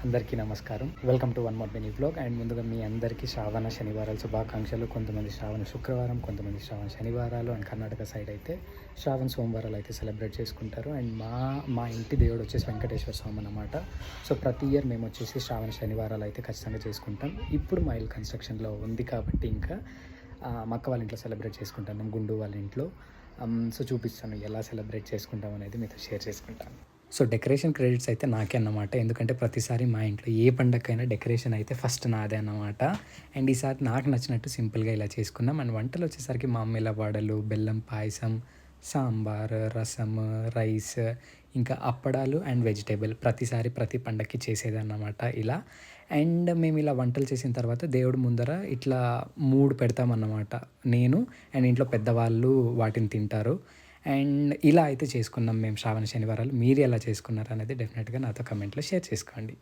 అందరికీ నమస్కారం. Welcome to one more mini vlog. And ముందుగా మీ అందరికీ శ్రావణ శనివారాల శుభాకాంక్షలు. కొంతమంది శ్రావణ శుక్రవారం, కొంతమంది శ్రావణ శనివారాలు, అండ్ కర్ణాటక సైడ్ అయితే శ్రావణ సోమవారాలు అయితే సెలబ్రేట్ చేసుకుంటారు. అండ్ మా ఇంటి దేవుడు వచ్చేసి వెంకటేశ్వర స్వామి అన్నమాట. సో ప్రతి ఇయర్ మేము వచ్చేసి శ్రావణ శనివారాలు అయితే ఖచ్చితంగా చేసుకుంటాం. ఇప్పుడు మా ఇల్లు కన్స్ట్రక్షన్లో ఉంది కాబట్టి ఇంకా మా అక్క వాళ్ళ ఇంట్లో సెలబ్రేట్ చేసుకుంటాను, గుండు వాళ్ళ ఇంట్లో. సో చూపిస్తాను ఎలా సెలబ్రేట్ చేసుకుంటాం అనేది మీతో షేర్ చేసుకుంటాను. సో డెకరేషన్ క్రెడిట్స్ అయితే నాకే అన్నమాట. ఎందుకంటే ప్రతిసారి మా ఇంట్లో ఏ పండగకైనా డెకరేషన్ అయితే ఫస్ట్ నాదే అన్నమాట. అండ్ ఈసారి నాకు నచ్చినట్టు సింపుల్గా ఇలా చేసుకున్నాం. అండ్ వంటలు వచ్చేసరికి మా అమ్మ ఇలా వడలు, బెల్లం పాయసం, సాంబార్, రసం, రైస్, ఇంకా అప్పడాలు అండ్ వెజిటేబుల్ ప్రతిసారి ప్రతి పండగకి చేసేదన్నమాట ఇలా. అండ్ మేము ఇలా వంటలు చేసిన తర్వాత దేవుడు ముందర ఇట్లా 3 పెడతామన్నమాట. నేను అండ్ ఇంట్లో పెద్దవాళ్ళు వాటిని తింటారు. అండ్ ఇలా అయితే చేసుకున్నాం మేము శ్రావణ శనివారాలు. మీరు ఎలా చేసుకున్నారు అనేది డెఫినెట్గా నాతో కమెంట్లో షేర్ చేసుకోండి.